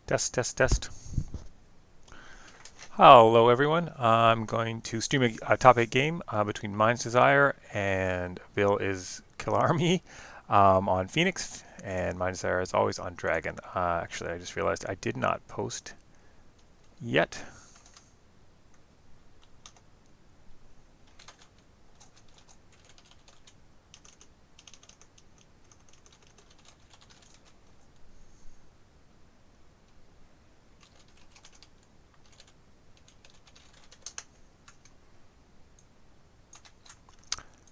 Test, test, test. Hello, everyone. I'm going to stream a top 8 game between MindsDesire and Bill is Killarmy on Phoenix, and MindsDesire is always on Dragon. Actually, I just realized I did not post yet.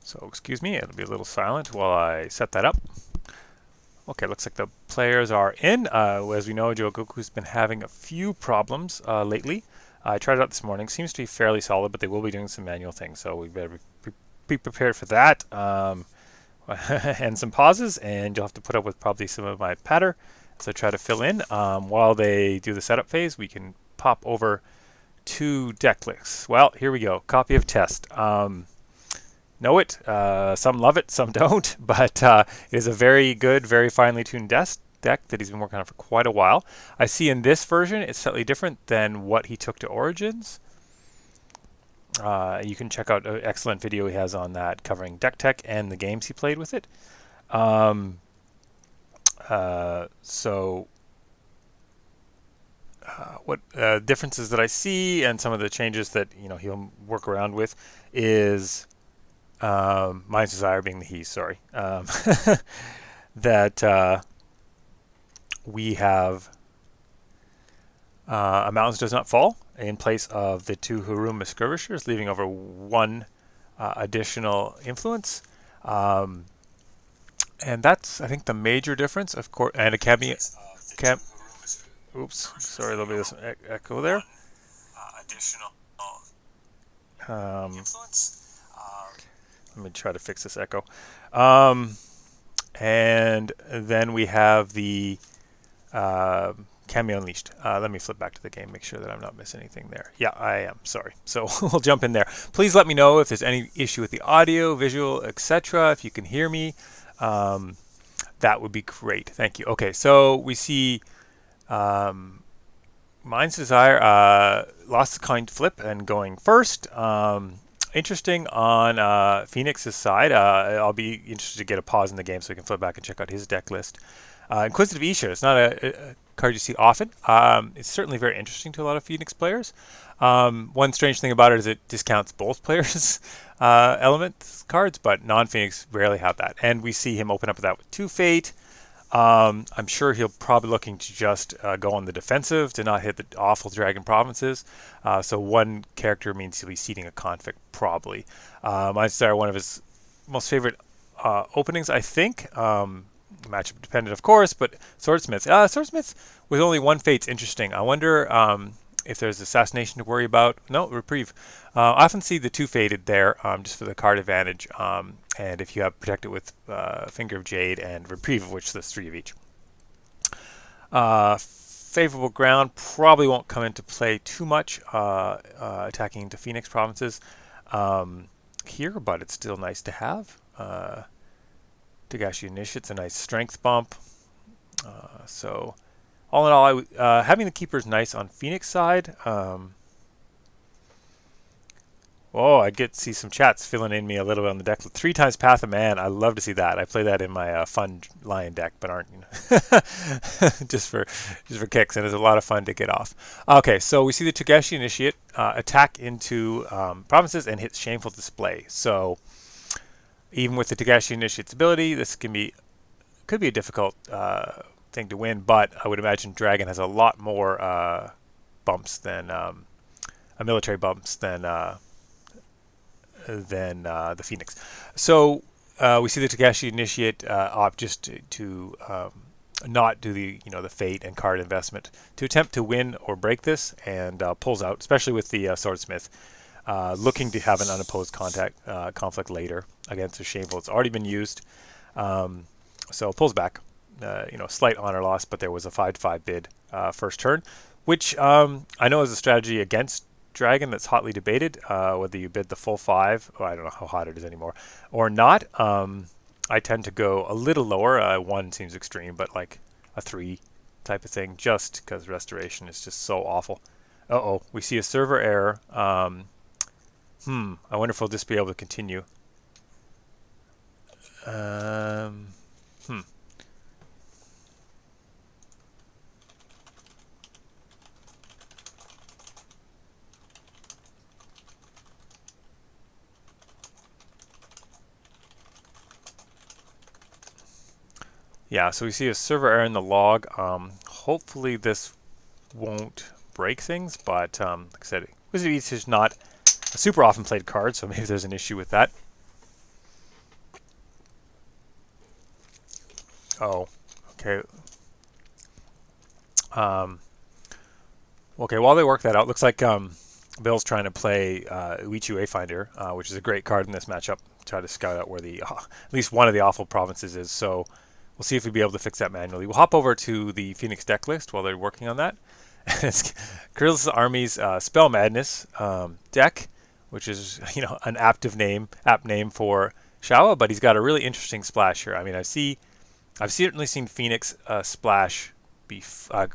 So excuse me, it'll be a little silent while I set that up. Okay, looks like the players are in. As we know, Joe Goku's been having a few problems lately. I tried it out this morning. Seems to be fairly solid, but they will be doing some manual things, so we better be prepared for that. And some pauses, and you'll have to put up with probably some of my patter as I try to fill in. While they do the setup phase, we can pop over to deck lists. Well, here we go. Copy of test. Know it. Some love it, some don't, but it is a very good, very finely tuned deck that he's been working on for quite a while. I see in this version it's slightly different than what he took to Origins. You can check out an excellent video he has on that covering deck tech and the games he played with it. What differences that I see and some of the changes that he'll work around with is MindsDesire being the he, sorry. That we have a Mountains Does Not Fall in place of the two Haruma Skirmishers, leaving over one additional influence. And that's, I think, the major difference, of course. And a cameo. Oops, sorry, there'll be some echo there. Additional influence. Let me try to fix this echo. And then we have the Cameo Unleashed. Let me flip back to the game, make sure that I'm not missing anything there. Yeah, I am. Sorry. So we'll jump in there. Please let me know if there's any issue with the audio, visual, etc. If you can hear me, that would be great. Thank you. Okay, so we see MindsDesire lost the coin flip and going first. Interesting on Phoenix's side. I'll be interested to get a pause in the game so we can flip back and check out his deck list. Inquisitive Isha, it's not a card you see often. It's certainly very interesting to a lot of Phoenix players. One strange thing about it is it discounts both players' elements cards, but non-Phoenix rarely have that. And we see him open up that with 2 Fate. I'm sure he'll probably looking to just go on the defensive to not hit the awful Dragon provinces. So one character means he'll be seeding a conflict probably. MindsDesire, one of his most favorite openings, I think. Matchup dependent, of course, but Swordsmith. Swordsmith with only 1 Fate's interesting. I wonder if there's assassination to worry about. No, reprieve. I often see the 2 Fated there just for the card advantage. And if you have protected with Finger of Jade and reprieve, of which there's 3 of each. Favorable ground probably won't come into play too much attacking into Phoenix provinces here, but it's still nice to have. Togashi Initiate's a nice strength bump. So all in all, having the keeper is nice on Phoenix side. I get to see some chats filling in me a little bit on the deck. 3 times Path of Man. I love to see that. I play that in my fun Lion deck, but aren't just for kicks, and it's a lot of fun to get off. Okay, so we see the Togashi Initiate attack into provinces and hit Shameful Display. So even with the Togashi Initiate's ability, this could be a difficult thing to win, but I would imagine Dragon has a lot more bumps than military bumps than the Phoenix. So we see the Togashi Initiate opt just to not do the Fate and card investment to attempt to win or break this, and pulls out, especially with the Swordsmith, looking to have an unopposed conflict later against a Shameful. It's already been used, so pulls back. Slight honor loss, but there was a 5-5 bid first turn, which I know is a strategy against Dragon that's hotly debated, whether you bid the full 5, I don't know how hot it is anymore, or not. I tend to go a little lower. 1 seems extreme, but like a 3 type of thing, just because restoration is just so awful. Uh-oh, we see a server error. I wonder if we'll just be able to continue. Um, hmm. Yeah, so we see a server error in the log. Hopefully this won't break things, but like I said, Wizard of East is not a super often played card, so maybe there's an issue with that. Oh, okay. Okay, while they work that out, looks like Bill's trying to play Uichi Wayfinder, which is a great card in this matchup. Try to scout out where the at least one of the awful provinces is. So we'll see if we'll be able to fix that manually. We'll hop over to the Phoenix deck list while they're working on that. It's Kirill's Army's Spell Madness deck, which is an apt name for Shawa, but he's got a really interesting splash here. I mean, I've certainly seen Phoenix splash.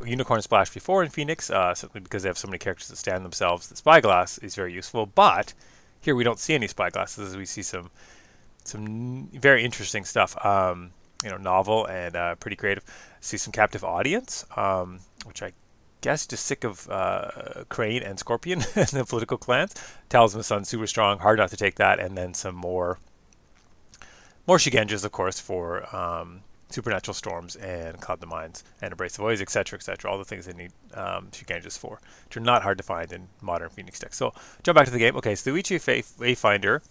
Unicorn splash before in Phoenix, simply because they have so many characters that stand themselves. The Spyglass is very useful, but here we don't see any Spyglasses. We see some very interesting stuff. Novel and pretty creative. See some Captive Audience, which I guess just sick of Crane and Scorpion and the political clans. Talisman Sun super strong, hard not to take that, and then some more Shigenjas, of course, for Supernatural Storms and Cloud the Mines and Embrace of Voids, etc., etc. All the things they need Shigenjas for, which are not hard to find in modern Phoenix decks. So jump back to the game. Okay, so the Uichi Wayfinder,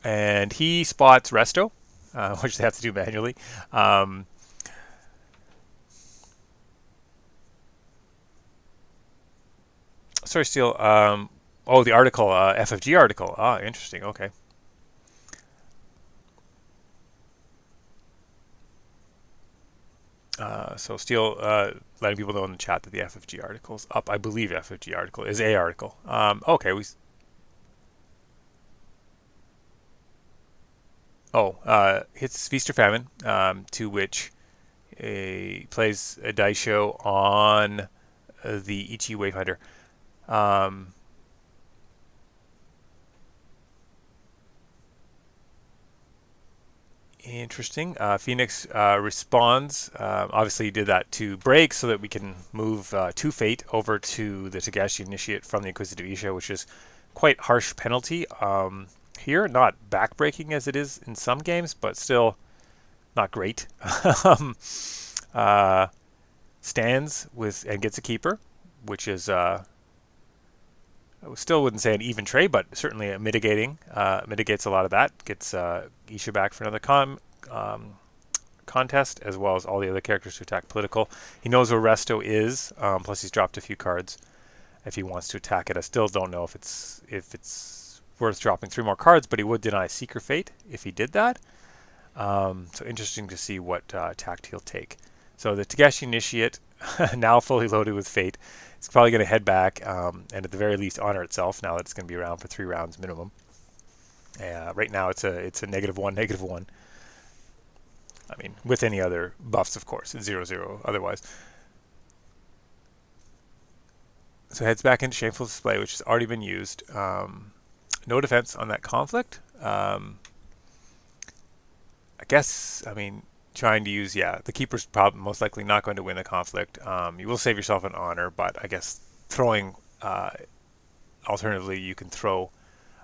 and he spots Resto, which they have to do manually. Sorry, Steel. The article, FFG article. Ah, interesting. Okay. So Steel letting people know in the chat that the FFG article is up. I believe FFG article is a article. Okay, hits Feast or Famine, to which plays a Daisho on the Ichi Wayfinder. Interesting. Phoenix responds. Obviously, he did that to break so that we can move 2 Fate over to the Togashi Initiate from the Inquisitive Isha, which is quite harsh penalty here. Not backbreaking as it is in some games, but still not great. Stands with and gets a keeper, which is I still wouldn't say an even trade, but certainly a mitigates a lot of that. Gets Isha back for another contest, as well as all the other characters to attack political. He knows where Resto is, plus he's dropped a few cards if he wants to attack it. I still don't know if it's worth dropping 3 more cards, but he would deny Seeker Fate if he did that. So interesting to see what tact he'll take. So the Togashi Initiate, now fully loaded with Fate, it's probably going to head back and at the very least honor itself now that it's going to be around for 3 rounds minimum. Right now it's a -1/-1. I mean, with any other buffs, of course. It's 0/0 otherwise. So heads back into Shameful Display, which has already been used. No defense on that conflict. I mean, trying to use, the Keeper's probably most likely not going to win the conflict. You will save yourself an honor, but I guess throwing, alternatively, you can throw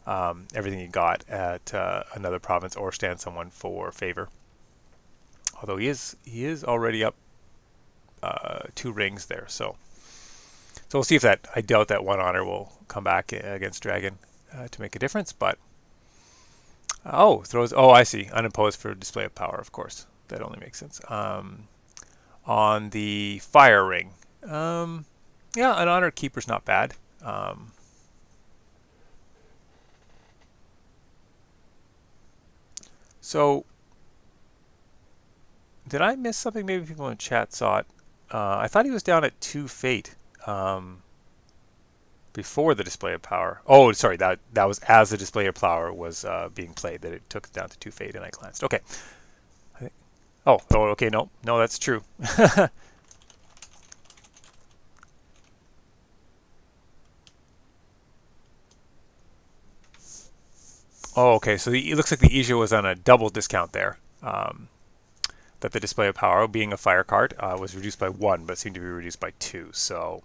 everything you got at another province or stand someone for favor. Although he is already up 2 rings there, so we'll see if that. I doubt that 1 honor will come back against Dragon to make a difference, but throws. Oh, I see. Unopposed for display of power, of course. That only makes sense. On the Fire Ring, an Honored Keeper's not bad. So, did I miss something? Maybe people in chat saw it. I thought he was down at 2 Fate before the display of power. Oh, sorry, that was as the display of power was being played that it took it down to 2 Fate, and I glanced. Okay. Oh, okay, no, no, that's true. Oh, okay, so it looks like the Ija was on a double discount there. That the display of power, being a fire card, was reduced by 1, but seemed to be reduced by 2. So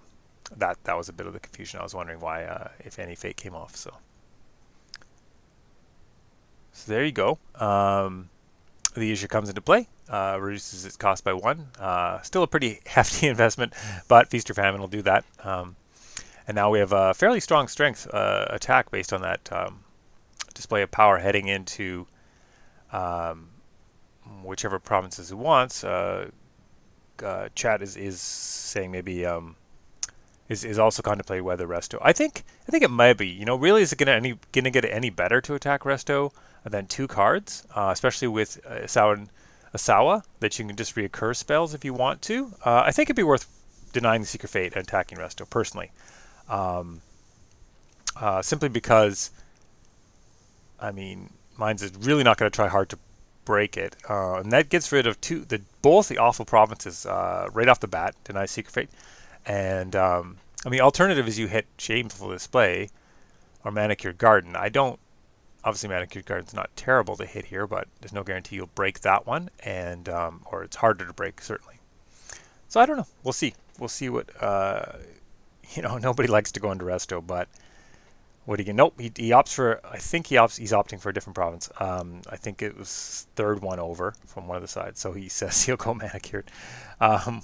that was a bit of the confusion. I was wondering why, if any, fate came off. So there you go. The Ija comes into play, reduces its cost by 1. Still a pretty hefty investment, but Feast or Famine will do that. And now we have a fairly strong strength attack based on that display of power heading into um, whichever provinces it wants. Chat is saying maybe is also contemplating whether Resto. I think it might be. Really, is it gonna get any better to attack Resto than 2 cards, especially with Asawa that you can just reoccur spells if you want to. I think it'd be worth denying the Secret Fate and attacking Resto personally, um, simply because I mean, Minds is really not going to try hard to break it, and that gets rid of both the awful provinces right off the bat. Deny Secret Fate, and I mean, alternative is you hit Shameful Display or Manicured Garden. I don't. Obviously, Manicured Garden's not terrible to hit here, but there's no guarantee you'll break that one, and or it's harder to break certainly. So I don't know. We'll see. We'll see what Nobody likes to go into Resto, but what he can. Nope. He opts for. I think he's opting for a different province. I think it was third one over from one of the sides. So he says he'll go Manicured. Um,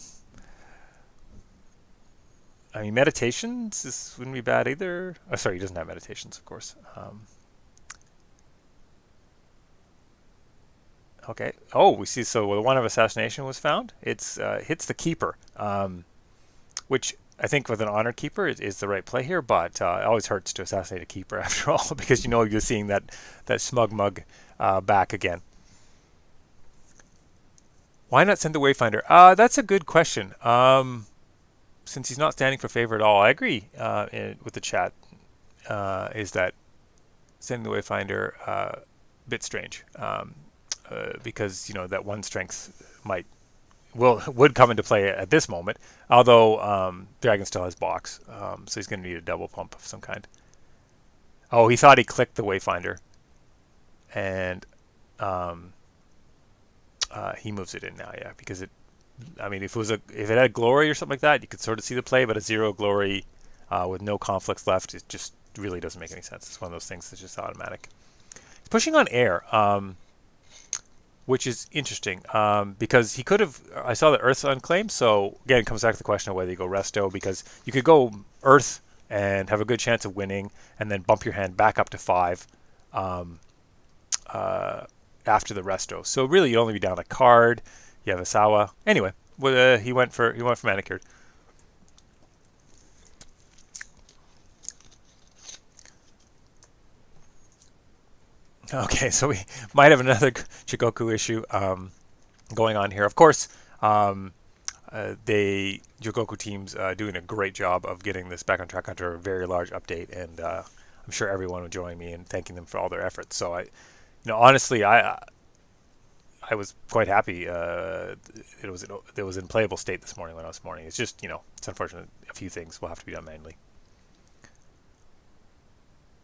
I mean, meditations wouldn't be bad either. Oh, sorry, he doesn't have meditations, of course. Okay. Oh, we see. So the one of assassination was found. It's hits the keeper, which I think with an honor keeper is the right play here. But it always hurts to assassinate a keeper after all, because you're seeing that smug mug back again. Why not send the Wayfinder? That's a good question. Since he's not standing for favor at all, I agree with the chat. Is that sending the Wayfinder a bit strange? Because that one strength would come into play at this moment. Although Dragon still has box, so he's going to need a double pump of some kind. Oh, he thought he clicked the Wayfinder, and he moves it in now. Yeah, because I mean, if it had a glory or something like that, you could sort of see the play. But a 0 glory with no conflicts left, it just really doesn't make any sense. It's one of those things that's just automatic. He's pushing on air. Which is interesting because he could have. I saw the Earth's unclaimed, so again, it comes back to the question of whether you go Resto, because you could go Earth and have a good chance of winning, and then bump your hand back up to 5 um, after the Resto. So really, you'd only be down a card. You have Asawa. Anyway, he went for Manicured. Okay, so we might have another Chikoku issue going on here. Of course, the Jogoku team's doing a great job of getting this back on track after a very large update, and I'm sure everyone will join me in thanking them for all their efforts. So honestly, I was quite happy. It was in playable state this morning when I was morning. It's just it's unfortunate. A few things will have to be done manually.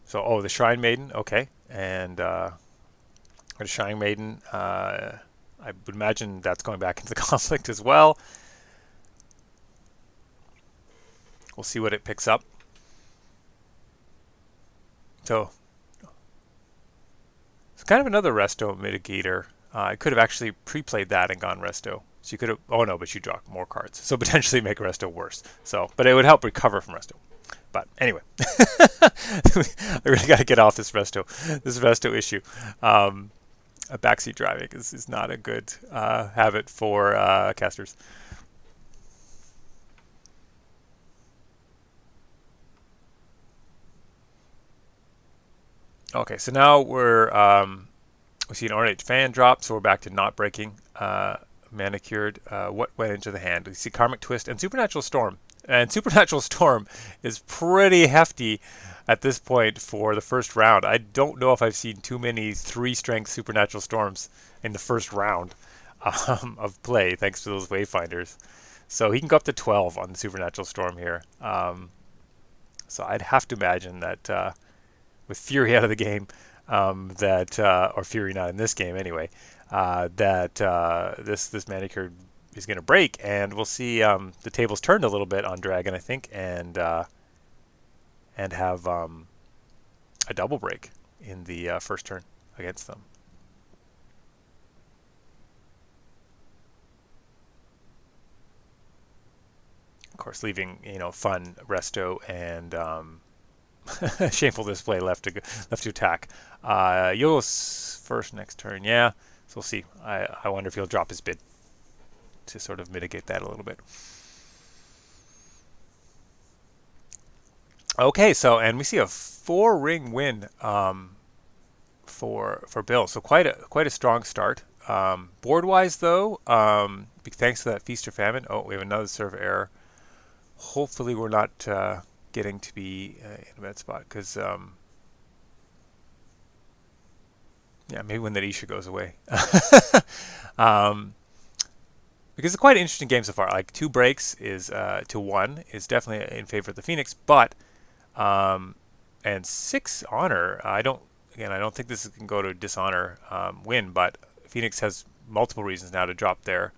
So the Shrine Maiden, okay, and the Shrine Maiden. I would imagine that's going back into the conflict as well. We'll see what it picks up. So it's kind of another Resto mitigator. I could have actually pre-played that and gone Resto. So you could have. Oh no, but you draw more cards, so potentially make Resto worse. But it would help recover from Resto. But anyway, I really got to get off this Resto issue. Backseat driving is not a good habit for casters. Okay, so now we see an Ornate Fan drop, so we're back to not breaking Manicured. What went into the hand? We see Karmic Twist and Supernatural Storm. And Supernatural Storm is pretty hefty at this point for the first round. I don't know if I've seen too many 3-strength Supernatural Storms in the first round. of play thanks to those wayfinders. So he can go up to 12 on the Supernatural Storm here. So I'd have to imagine that with Fury out of the game, or Fury not in this game anyway, that this Manicure is going to break, and we'll see the tables turned a little bit on Dragon, I think, and have a double break in the first turn against them. Of course, leaving fun resto and shameful display left to attack. Yo's first next turn, yeah. So we'll see. I wonder if he'll drop his bid to sort of mitigate that a little bit. Okay, so and we see a 4-ring win for Bill. So quite a strong start. Board wise though, thanks to that feast or famine. Oh, we have another serve error. Hopefully we're not getting to be in a bad spot because yeah, maybe when that Isha goes away. Because it's quite an interesting game so far. Like 2 breaks is to 1 is definitely in favor of the Phoenix, but and 6 honor. I don't think this can go to dishonor win, but Phoenix has multiple reasons now to drop there.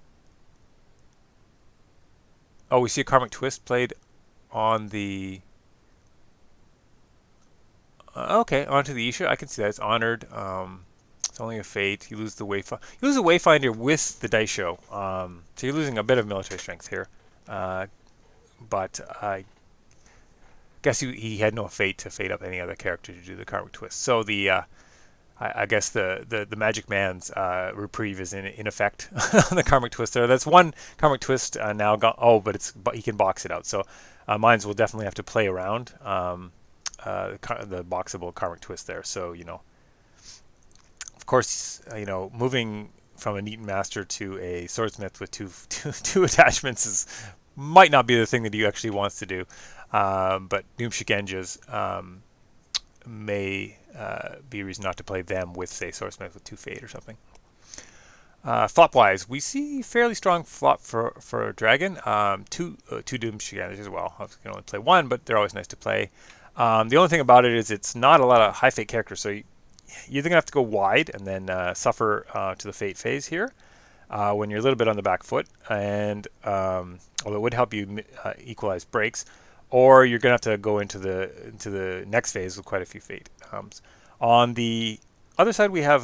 Oh, we see a Karmic Twist played on the okay, onto the Isha. I can see that it's honored. It's only a fate. You lose the Wayfinder with the dice show. So you're losing a bit of military strength here. But I guess he had no fate to fate up any other character to do the Karmic Twist. So I guess the Magic Man's reprieve is in effect on the Karmic Twist there. That's one Karmic Twist now gone. Oh, but he can box it out. So mines will definitely have to play around the boxable Karmic Twist there. So of course, moving from a Neaton Master to a Swordsmith with two attachments might not be the thing that he actually wants to do. But Doom Shigenjas may be a reason not to play them with, say, Swordsmith with 2 Fate or something. Flop-wise, we see fairly strong flop for Dragon. Two Doom Shigenjas as well. I can only play 1, but they're always nice to play. The only thing about it is it's not a lot of high Fate characters, so you're either going to have to go wide and then suffer to the Fate phase here when you're a little bit on the back foot, and although it would help you equalize breaks, or you're going to have to go into the next phase with quite a few Fate. On the other side, we have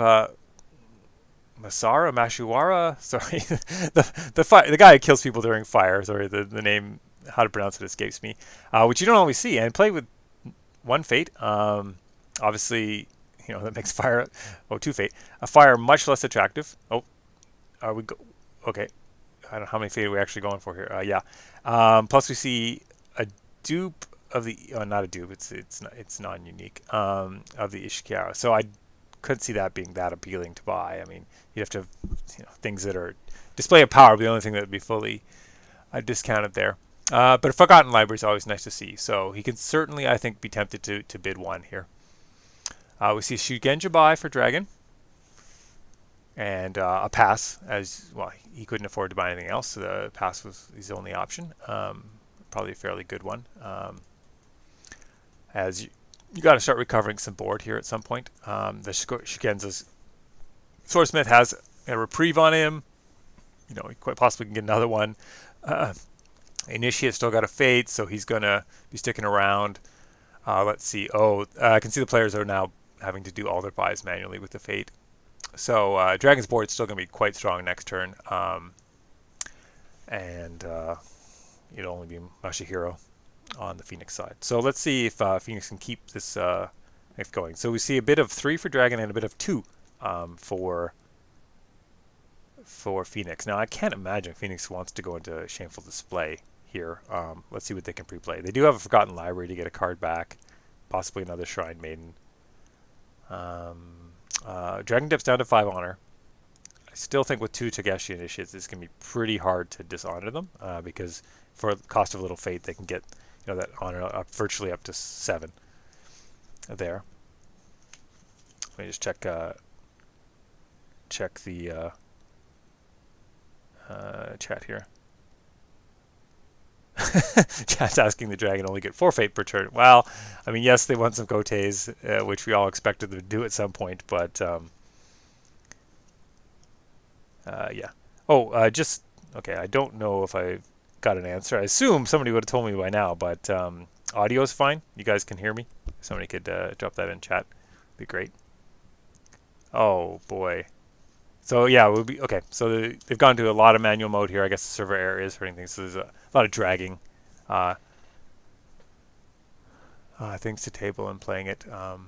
Mashiwara. Sorry, the guy who kills people during fire. Sorry, the name, how to pronounce it escapes me. Which you don't always see, and play with 1 Fate. Obviously, that makes fire. Oh, 2 Fate. A fire much less attractive. Oh, are we go? Okay, I don't know how many Fate are we actually going for here. Yeah. Plus, we see a dupe of the not a dupe. It's non-unique of the Ishikawa. So I couldn't see that being that appealing to buy. I mean, you'd have to have things that are display of power, but the only thing that would be fully discounted there. But a Forgotten Library is always nice to see. So he can certainly, I think, be tempted to bid 1 here. We see Shugenja buy for Dragon. And a pass, as well, he couldn't afford to buy anything else, so the pass was his only option. Probably a fairly good one. As you got to start recovering some board here at some point. The Shugenza's Swordsmith has a reprieve on him. He quite possibly can get another one. Initiate's still got a Fate, so he's going to be sticking around. Let's see. Oh, I can see the players are now having to do all their buys manually with the Fate. So Dragon's board is still going to be quite strong next turn. And it'll only be Masahiro on the Phoenix side. So let's see if Phoenix can keep this going. So we see a bit of 3 for Dragon and a bit of 2 for Phoenix. Now I can't imagine Phoenix wants to go into Shameful Display here. Let's see what they can pre-play. They do have a Forgotten Library to get a card back, possibly another Shrine Maiden. Dragon dips down to 5 honor. I still think with 2 Togeshi initiates, it's going to be pretty hard to dishonor them because for the cost of a little Fate, they can get that honor up virtually up to 7 there. Let me just check the chat here. Chat's asking the dragon only get 4 fate per turn. Well, I mean, yes, they won some Goteis, which we all expected them to do at some point, but yeah. Oh, just okay. I don't know if I got an answer. I assume somebody would have told me by now, but audio is fine. You guys can hear me. Somebody could drop that in chat. Be great. Oh boy. So yeah, we'll be okay. So they've gone to a lot of manual mode here. I guess the server error is hurting things. So there's a lot of dragging uh, things to table and playing it. So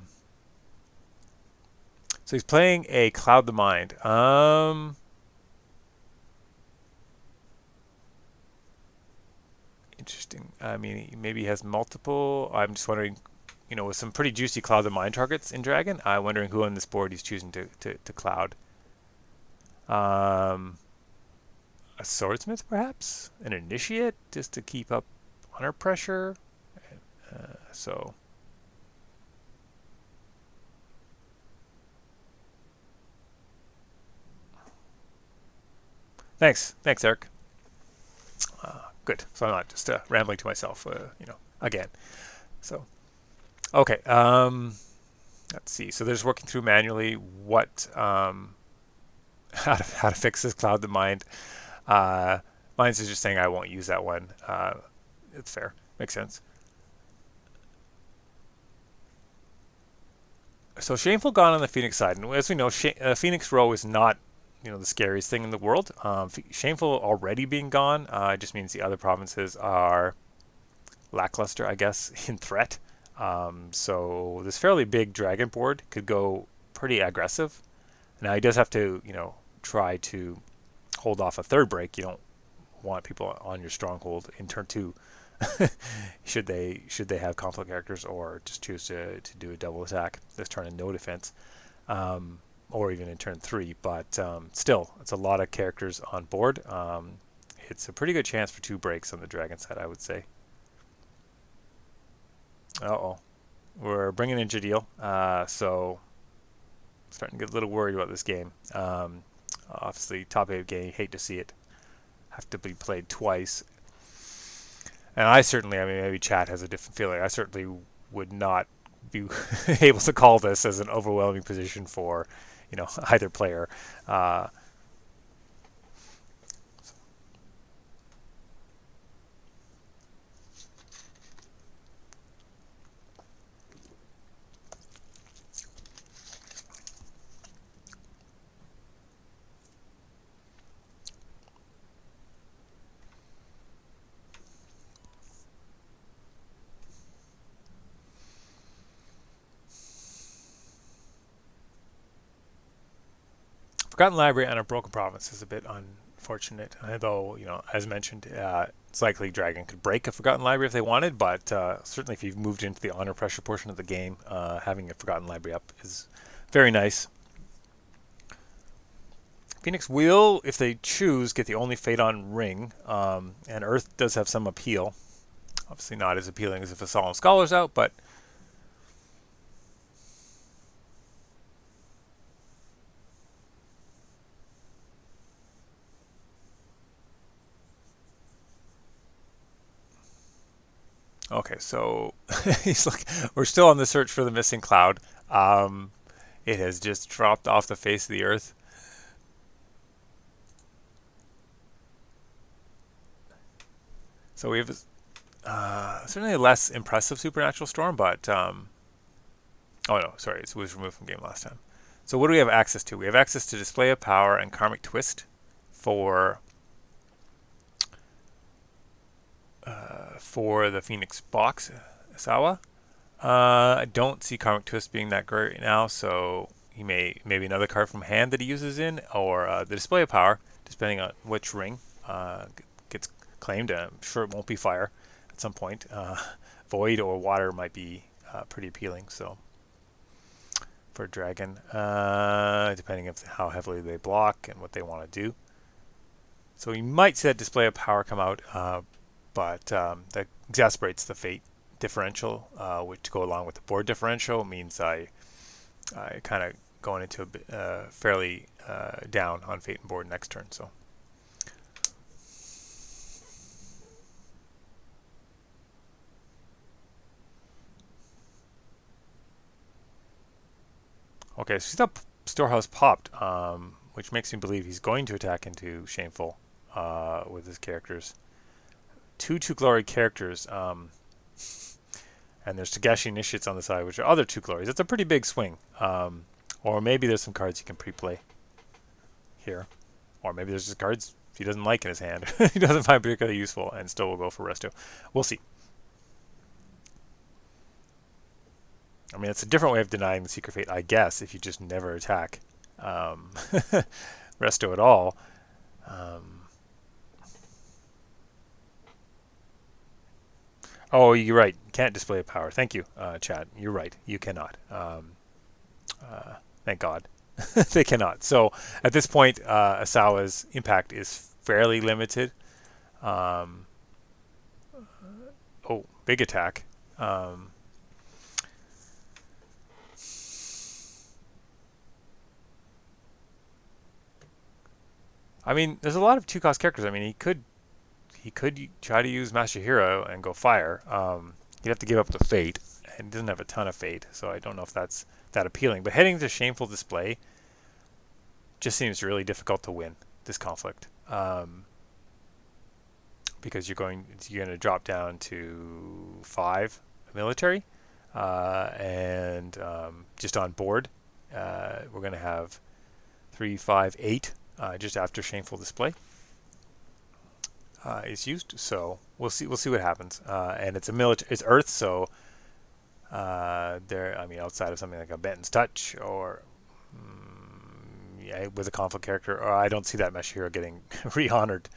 he's playing a Cloud the Mind. Interesting. I mean, maybe he has multiple. I'm just wondering, with some pretty juicy Cloud the Mind targets in Dragon, I'm wondering who on this board he's choosing to cloud. A Swordsmith, perhaps? An Initiate, just to keep up honor pressure? So... Thanks, Eric. Good. So I'm not just rambling to myself, again. So, okay. Let's see. So they're just working through manually what how to fix this Cloud the Mind. Mine's is just saying I won't use that one. It's fair. Makes sense. So Shameful gone on the Phoenix side, and as we know, Phoenix Row is not the scariest thing in the world. Shameful already being gone just means the other provinces are lackluster, I guess, in threat. So this fairly big dragon board could go pretty aggressive. Now he does have to, try to hold off a third break. You don't want people on your stronghold in turn 2. should they have conflict characters or just choose to do a double attack this turn and no defense. Or even in turn 3, but still, it's a lot of characters on board. It's a pretty good chance for 2 breaks on the dragon side, I would say. Uh-oh. We're bringing in Jadil, so starting to get a little worried about this game. Obviously, top 8 game, hate to see it have to be played twice. And I certainly, maybe chat has a different feeling. I certainly would not be able to call this as an overwhelming position for either player. Forgotten Library and a Broken Province is a bit unfortunate, although, as mentioned, it's likely Dragon could break a Forgotten Library if they wanted, but certainly if you've moved into the honor pressure portion of the game, having a Forgotten Library up is very nice. Phoenix will, if they choose, get the only Fate on Ring, and Earth does have some appeal. Obviously not as appealing as if a Solemn Scholar's out, but okay, so we're still on the search for the missing cloud. It has just dropped off the face of the earth. So we have certainly a less impressive supernatural storm, but oh no, sorry, it was removed from game last time. So what do we have access to? We have access to Display of Power and Karmic Twist for the Phoenix box, Sawa. I don't see Karmic Twist being that great right now, so he maybe another card from hand that he uses in, or the Display of Power, depending on which ring gets claimed. I'm sure it won't be fire at some point. Void or water might be pretty appealing. So for a dragon, depending on how heavily they block and what they want to do. So you might see that Display of Power come out, but that exasperates the fate differential, which to go along with the board differential means I kind of going into a bit, fairly down on fate and board next turn. So Okay, so he's got Storehouse popped, which makes me believe he's going to attack into Shameful with his characters. Two glory characters, and there's Togashi Initiates on the side, which are other 2 glories. It's a pretty big swing. Or maybe there's some cards you can pre-play here. Or maybe there's just cards he doesn't like in his hand. He doesn't find particularly useful and still will go for Resto. We'll see. I mean, it's a different way of denying the Secret Fate, I guess, if you just never attack Resto at all. Oh, you're right. You can't display a power. Thank you, Chad. You're right. You cannot. Thank God. They cannot. So at this point, Asawa's impact is fairly limited. Oh, big attack. I mean, there's a lot of 2-cost characters. I mean, he could try to use Masahiro and go fire. He'd have to give up the fate, and he doesn't have a ton of fate, so I don't know if that's that appealing. But heading to Shameful Display just seems really difficult to win this conflict, because you're going to drop down to 5 military, and just on board, we're going to have 3, 5, 8 just after Shameful Display is used. So we'll see what happens. And it's it's Earth, so there. I mean, outside of something like a Benton's Touch or yeah, with a conflict character, or I don't see that Masahiro getting re-honored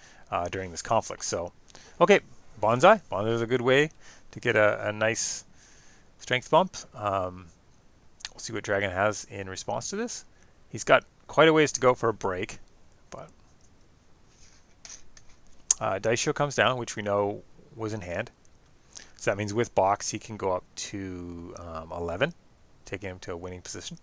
during this conflict. So, okay, Bonsai. Bonsai is a good way to get a nice strength bump. We'll see what Dragon has in response to this. He's got quite a ways to go for a break, but Daisho comes down, which we know was in hand. So that means with box, he can go up to 11, taking him to a winning position.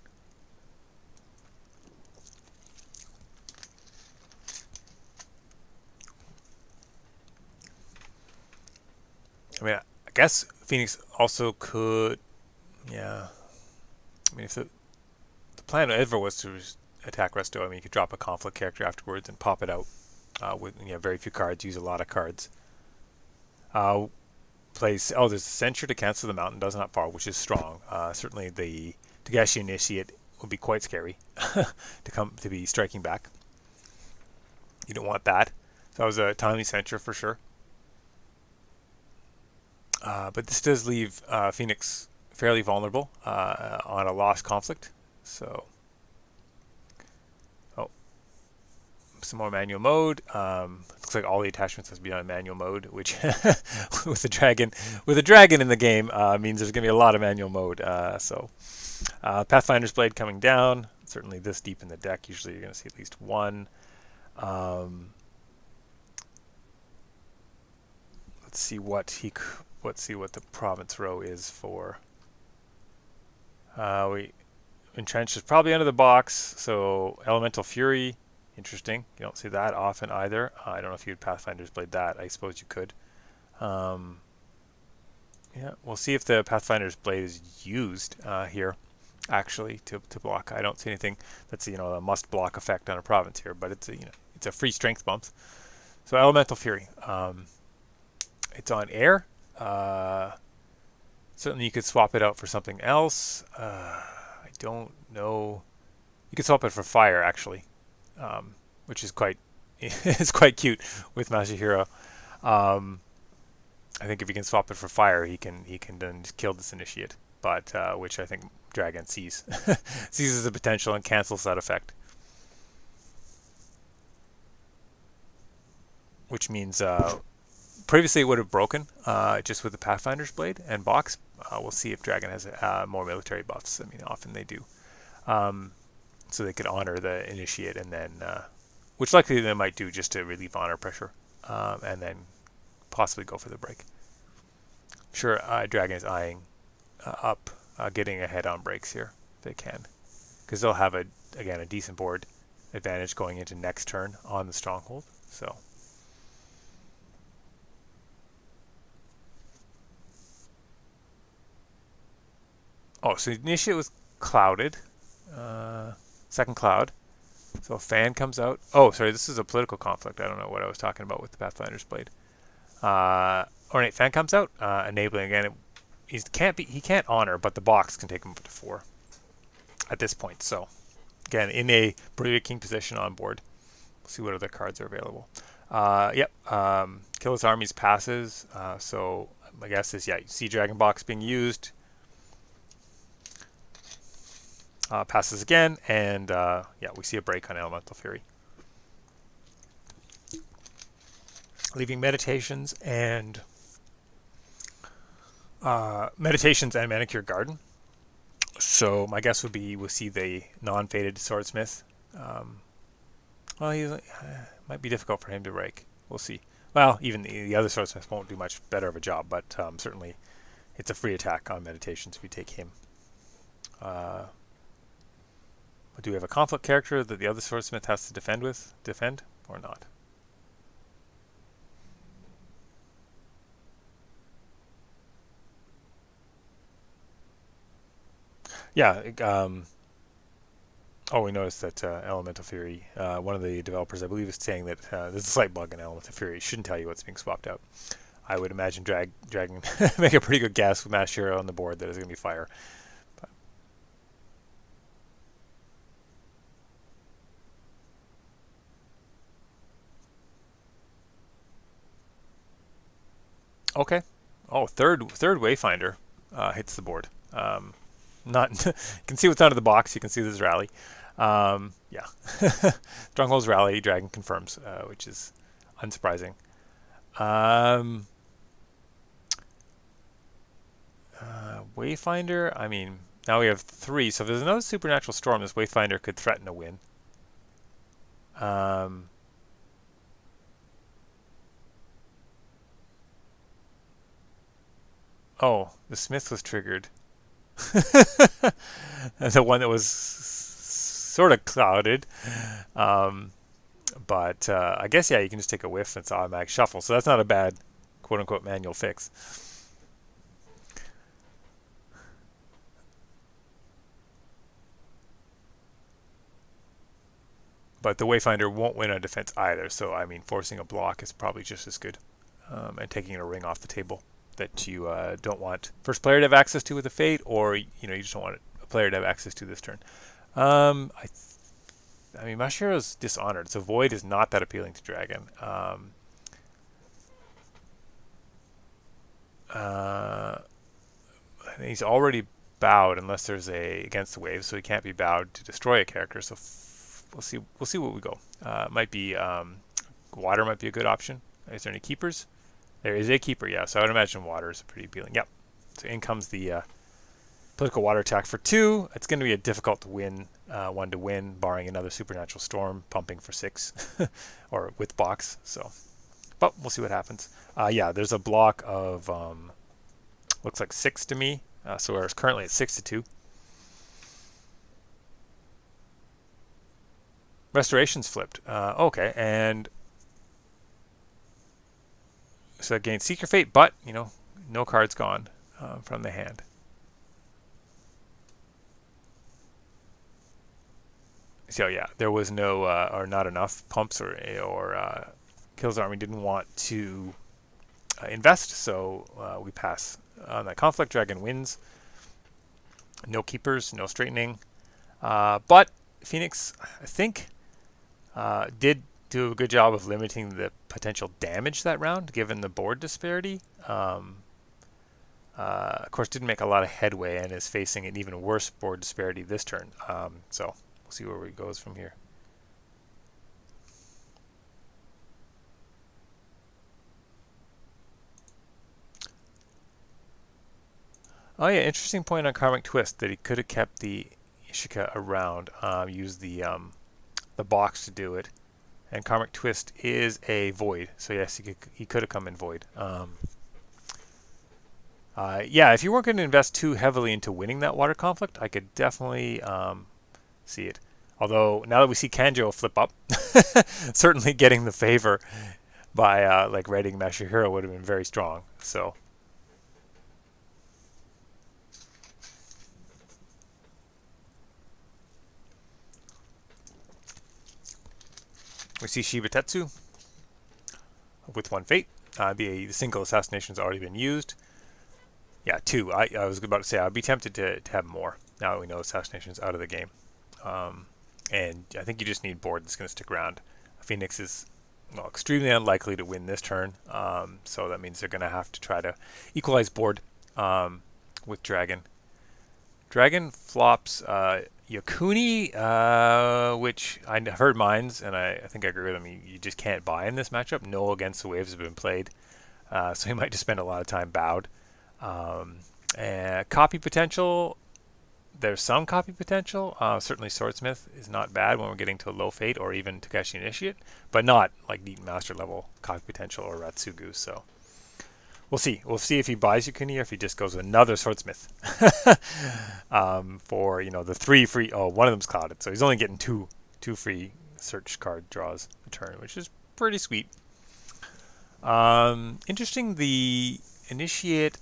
I mean, I guess Phoenix also could, yeah. I mean, if the plan ever was to attack Resto, I mean, you could drop a conflict character afterwards and pop it out with very few cards, use a lot of cards. There's a Censure to cancel the Mountain, does not fall, which is strong. Certainly the Togashi Initiate would be quite scary to be striking back. You don't want that. So that was a timely Censure for sure. But this does leave Phoenix fairly vulnerable on a lost conflict. So, some more manual mode. Looks like all the attachments has to be on manual mode, which with a dragon in the game means there's going to be a lot of manual mode. Pathfinder's Blade coming down. Certainly this deep in the deck, usually you're going to see at least one. Let's see what the province row is for. Entrenched is probably under the box, so Elemental Fury, interesting. You don't see that often either. I don't know if you'd Pathfinder's Blade that. I suppose you could. Yeah, we'll see if the Pathfinder's Blade is used here, actually, to block. I don't see anything that's a must block effect on a province here, but it's a free strength bump. So Elemental Fury, it's on air. Certainly you could swap it out for something else. I don't know. You could swap it for fire, actually, which is quite it's quite cute with Masahiro. I think if you can swap it for fire, he can then kill this initiate, but which I think Dragon sees as a potential and cancels that effect, which means previously it would have broken just with the Pathfinder's Blade and box. We'll see if Dragon has more military buffs. I mean, often they do. So they could honor the initiate and then, which likely they might do just to relieve honor pressure, and then possibly go for the break. Sure, Dragon is eyeing up, getting ahead on breaks here if they can, because they'll have a decent board advantage going into next turn on the stronghold. So. Oh, so the initiate was clouded. second cloud. So a fan comes out. Oh, sorry, this is a political conflict. I don't know what I was talking about with the Pathfinder's Blade. Ornate fan comes out, enabling again. He can't honor, but the box can take him up to 4 at this point. So again, in a Brave King position on board. We'll see what other cards are available. Yep. Kill his armies passes. So my guess is, yeah, you see Dragon Box being used. Passes again, and yeah, we see a break on Elemental Fury. Leaving Meditations and Manicured Garden. So my guess would be we'll see the non-faded Swordsmith. Well, he might be difficult for him to rake. We'll see. Well, even the other Swordsmith won't do much better of a job, but certainly it's a free attack on Meditations if we take him. Do we have a conflict character that the other Swordsmith has to defend or not? Yeah. Oh, we noticed that Elemental Fury, one of the developers, I believe, is saying that there's a slight bug in Elemental Fury. It shouldn't tell you what's being swapped out. I would imagine Dragon make a pretty good guess with Mass Hero on the board that is going to be fire. Okay. Oh, third Wayfinder hits the board. Not you can see what's under the box. You can see this rally. Yeah, Stronghold's rally. Dragon confirms, which is unsurprising. Wayfinder. I mean, now we have 3. So if there's another supernatural storm, this Wayfinder could threaten a win. Oh, the Smith was triggered. The one that was sort of clouded. But I guess, yeah, you can just take a whiff and it's automatic shuffle. So that's not a bad quote-unquote manual fix. But the Wayfinder won't win on defense either. So, I mean, forcing a block is probably just as good. And taking a ring off the table that you don't want first player to have access to with a fate, or you just don't want a player to have access to this turn. I mean, Mashiro's Dishonored, so Void is not that appealing to Dragon. He's already bowed unless there's a against the wave, so he can't be bowed to destroy a character. So we'll see. We'll see what we go. Might be water might be a good option. Is there any keepers? There is a keeper, yeah. So I would imagine water is pretty appealing. Yep. So in comes the political water attack for 2. It's going to be a difficult to win one to win, barring another supernatural storm pumping for 6 or with box. So, but we'll see what happens. Yeah, there's a block of looks like 6 to me. So we're currently at 6-2. Restoration's flipped. Okay, and so it gains Seeker Fate, but no cards gone from the hand. So yeah, there was no or not enough pumps or Kill's Army didn't want to invest, so we pass on that conflict. Dragon wins. No keepers, no straightening, but Phoenix, I think, did do a good job of limiting the potential damage that round, given the board disparity. Of course, didn't make a lot of headway and is facing an even worse board disparity this turn. So we'll see where it goes from here. Oh yeah, interesting point on Karmic Twist that he could have kept the Ishika around, used the box to do it. And Karmic Twist is a void, so yes, he could have come in void. Yeah, if you weren't going to invest too heavily into winning that water conflict, I could definitely see it. Although now that we see Kanjo flip up, certainly getting the favor by like raiding Masahiro would have been very strong. So. We see Shiba Tetsu with 1 fate. The single assassination has already been used. Yeah, 2. I was about to say I'd be tempted to have more now that we know assassination is out of the game. And I think you just need board that's going to stick around. Phoenix is extremely unlikely to win this turn, so that means they're going to have to try to equalize board with Dragon. Dragon flops Yakuni, which I've heard mines, and I think I agree with him. You just can't buy in this matchup. No Against the Waves have been played, so he might just spend a lot of time bowed. Copy potential. There's some copy potential. Certainly Swordsmith is not bad when we're getting to low fate or even Takeshi Initiate, but not like Neat Master level copy potential or Ratsugu. So we'll see. We'll see if he buys Yakuni or if he just goes with another Swordsmith for the 3 free. Oh, one of them's clouded, so he's only getting two free search card draws a turn, which is pretty sweet. Interesting. The Initiate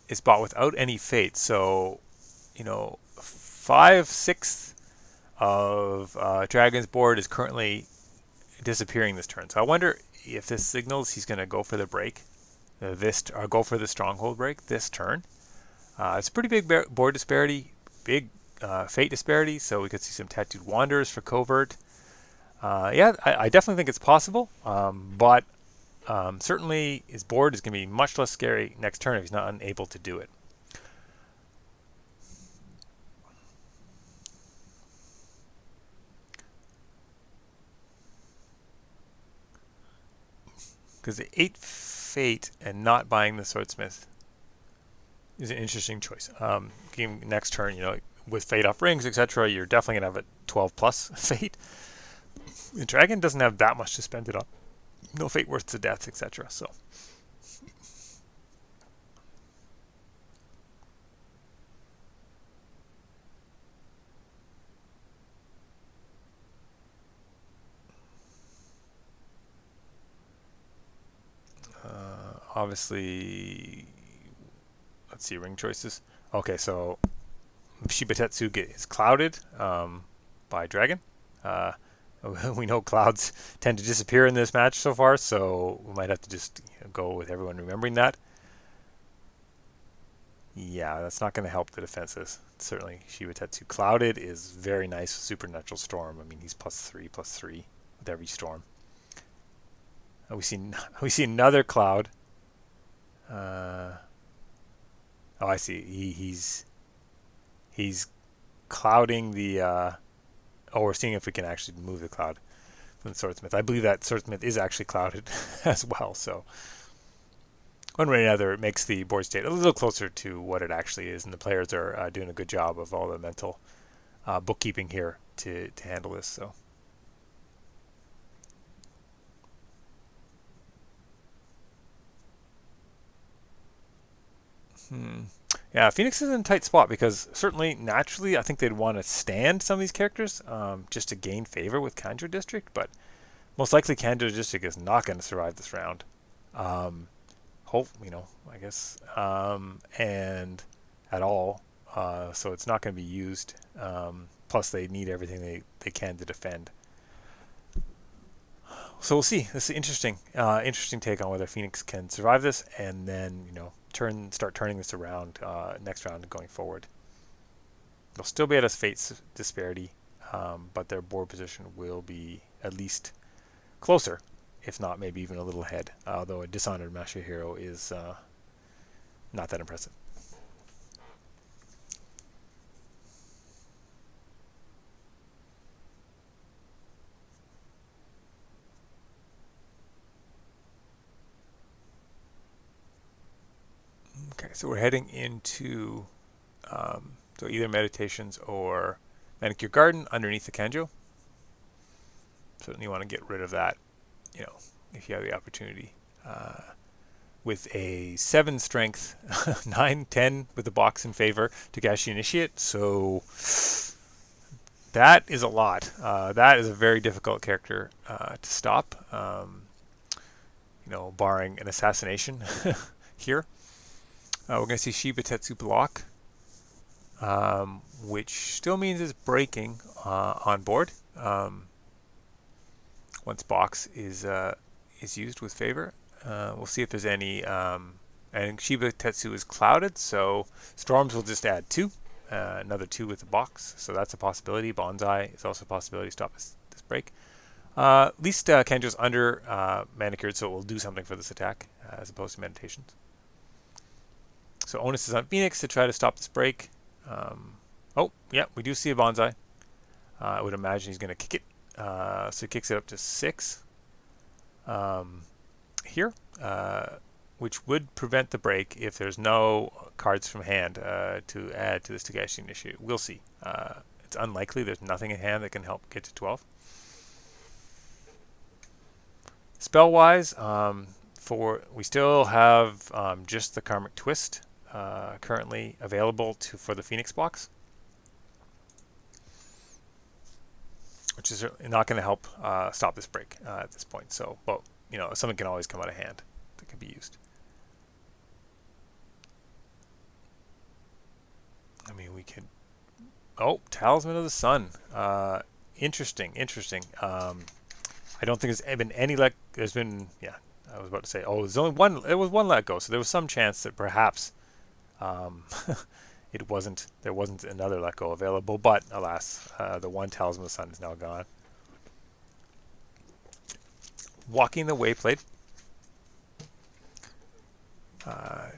is bought without any fate, so 5/6 of Dragon's board is currently disappearing this turn. So I wonder if this signals he's going to go for the break, go for the stronghold break this turn. It's a pretty big board disparity, big fate disparity, so we could see some Tattooed Wanderers for covert. Yeah, I definitely think it's possible, but certainly his board is going to be much less scary next turn if he's not unable to do it. Because the 8 fate and not buying the Swordsmith is an interesting choice. Game next turn, with fate off rings, etc., you're definitely going to have a 12 plus fate. The Dragon doesn't have that much to spend it on. No fate worth to death, etc. So. Obviously, let's see, ring choices. Okay, so Shiba Tetsu is clouded by Dragon. We know clouds tend to disappear in this match so far, so we might have to just go with everyone remembering that. Yeah, that's not going to help the defenses. Certainly, Shiba Tetsu clouded is very nice with Supernatural Storm. I mean, he's +3/+3 with every storm. We see another cloud. Oh, I see. He's clouding the. Oh, we're seeing if we can actually move the cloud from the Swordsmith. I believe that Swordsmith is actually clouded as well. So one way or another, it makes the board state a little closer to what it actually is, and the players are doing a good job of all the mental bookkeeping here to handle this. So. Yeah, Phoenix is in a tight spot because certainly, naturally, I think they'd want to stand some of these characters just to gain favor with Kanjo District, but most likely Kanjo District is not going to survive this round. I guess, and at all. So it's not going to be used. Plus, they need everything they can to defend. So we'll see. This is interesting take on whether Phoenix can survive this, and then start turning this around next round going forward. They'll still be at a fate disparity, but their board position will be at least closer, if not maybe even a little ahead. Although a Dishonored Masahiro is not that impressive. Okay, so we're heading into so either Meditations or Manicure Garden underneath the Kanjo. Certainly you want to get rid of that, if you have the opportunity. With a 7 strength, 9/10 with the box in favor, Takeshi Initiate. So that is a lot. That is a very difficult character to stop, barring an assassination here. We're going to see Shiba Tetsu block, which still means it's breaking on board. once box is used with favor. We'll see if there's any. And Shiba Tetsu is clouded, so storms will just add 2. Another 2 with the box, so that's a possibility. Bonsai is also a possibility to stop this break. At least Kenjo's under manicured, so it will do something for this attack as opposed to meditations. So onus is on Phoenix to try to stop this break. Oh, yeah, we do see a Bonsai. I would imagine he's going to kick it. So he kicks it up to 6 here, which would prevent the break if there's no cards from hand to add to this Togashi Initiate. We'll see. It's unlikely. There's nothing in hand that can help get to 12. Spell-wise, we still have just the Karmic Twist currently available for the Phoenix box, which is not going to help stop this break at this point. So, but you know, something can always come out of hand that can be used. I mean, we could. Oh, Talisman of the Sun. Interesting. I don't think there's been any there's been, yeah, I was about to say, oh, there's only one, it was one let go, so there was some chance that perhaps there wasn't another let go available, but alas, the one Talisman of the Sun is now gone. Walking the Wayplate.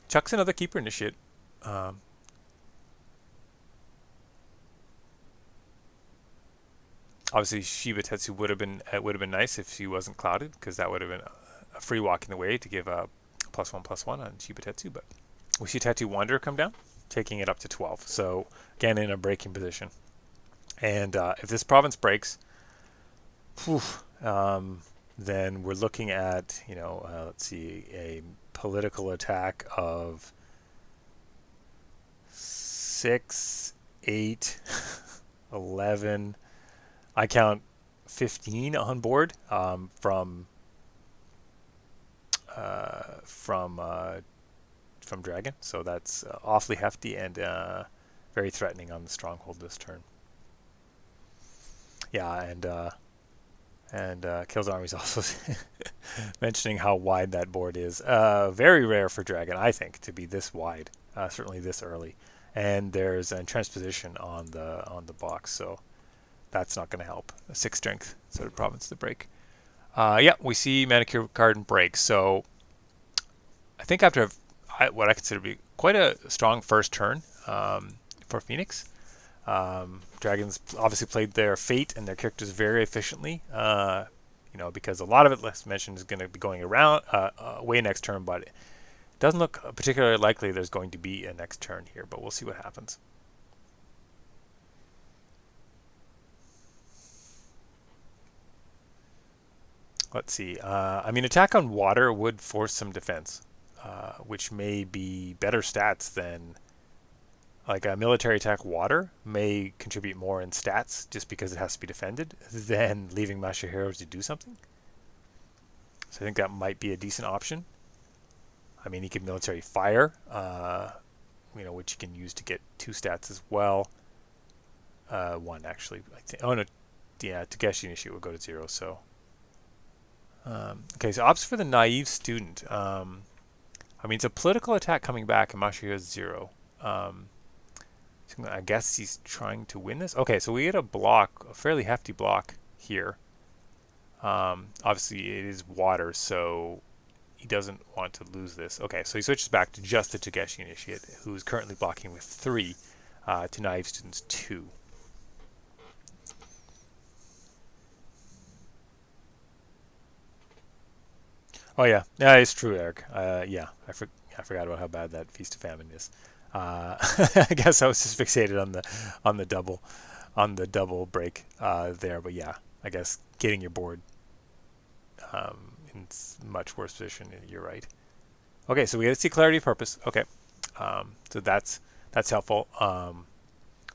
Chucks another Keeper Initiate. Obviously, Shiba Tetsu would have been nice if she wasn't clouded, because that would have been a free Walking the Way to give a +1/+1 on Shiba Tetsu. But we see Tetsu Wanderer come down, taking it up to 12. So again, in a breaking position. And if this province breaks, then we're looking at, you know, let's see, a political attack of 6, 8, 11. I count 15 on board from Dragon, so that's awfully hefty and very threatening on the stronghold this turn. Yeah, and Kill's Army is also mentioning how wide that board is. Very rare for Dragon, I think, to be this wide, certainly this early. And there's an transposition on the box, so that's not going to help. A 6 strength sort of province to break. Yeah, we see Manicure card and break. So I think after what I consider to be quite a strong first turn for Phoenix, Dragons obviously played their fate and their characters very efficiently. You know, because a lot of it, let's mention, is going to be going around away next turn, but it doesn't look particularly likely there's going to be a next turn here. But we'll see what happens. Let's see. I mean, attack on water would force some defense, which may be better stats than, like, a military attack water may contribute more in stats just because it has to be defended than leaving Masahiro to do something. So I think that might be a decent option. I mean, he could military fire, you know, which you can use to get 2 stats as well. 1 actually. I think. Oh no, yeah, Togashi Initiate will go to 0. So. Okay, so opts for the naive student. I mean, it's a political attack coming back, and Masahiro is 0. So I guess he's trying to win this. Okay, so we get a block, a fairly hefty block here. Obviously, it is water, so he doesn't want to lose this. Okay, so he switches back to just the Togashi Initiate, who's currently blocking with 3 to naive students 2. Oh yeah, it's true, Eric. Yeah, I forgot about how bad that Feast of Famine is. I guess I was just fixated on the double break there, but yeah, I guess getting your board in much worse position. You're right. Okay, so we got to see clarity of purpose. Okay, so that's helpful.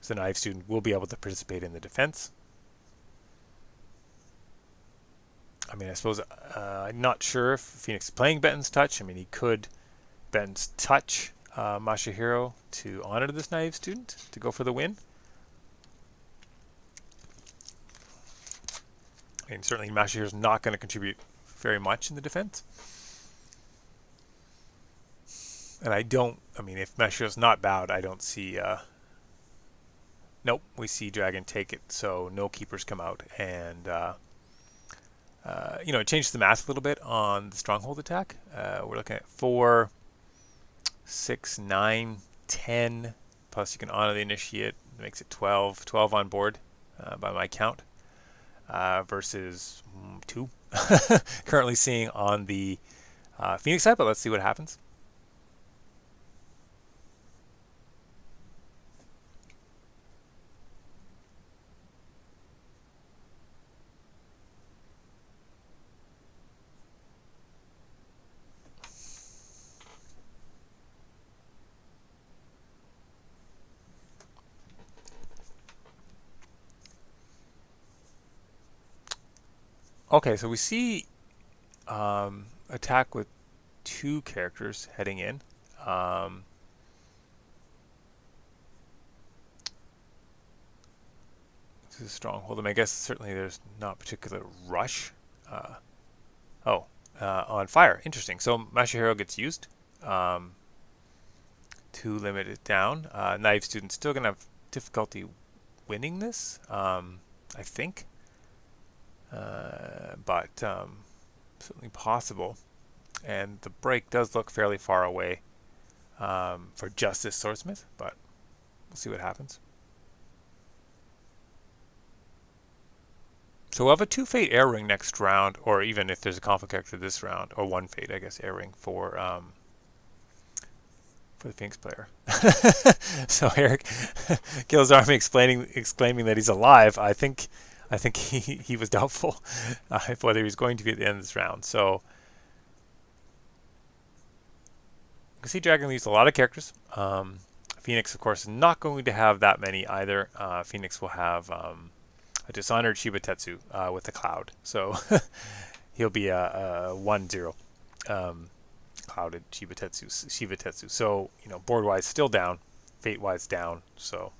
So naive student will be able to participate in the defense. I mean, I suppose I'm not sure if Phoenix is playing Benton's Touch. I mean, he could Benton's Touch Masahiro to honor this naive student to go for the win. And certainly Master Hero is not going to contribute very much in the defense. And I mean, if Master Hero's not bowed, I don't see, nope, we see Dragon take it, so no keepers come out. And, it changes the math a little bit on the Stronghold attack. We're looking at 4, 6, 9, 10, plus you can honor the initiate, it makes it 12 on board by my count, versus 2 currently seeing on the Phoenix side, but let's see what happens. Okay, so we see attack with 2 characters heading in. This is a stronghold. I mean, I guess certainly there's not particular rush. On fire. Interesting. So Master Hero gets used to limit it down. Naive student's still going to have difficulty winning this, I think. But certainly possible. And the break does look fairly far away for just this swordsmith, but we'll see what happens. So we'll have a 2 fate air ring next round, or even if there's a conflict character this round, or 1 fate, I guess, air ring for the Phoenix player. So Eric kills army exclaiming that he's alive. I think he was doubtful whether he was going to be at the end of this round. So you can see Dragon used a lot of characters. Phoenix, of course, is not going to have that many either. Phoenix will have a Dishonored Shiba Tetsu with the Cloud. So he'll be a 1-0 clouded Shiba Tetsu. So, board-wise still down, fate-wise down. So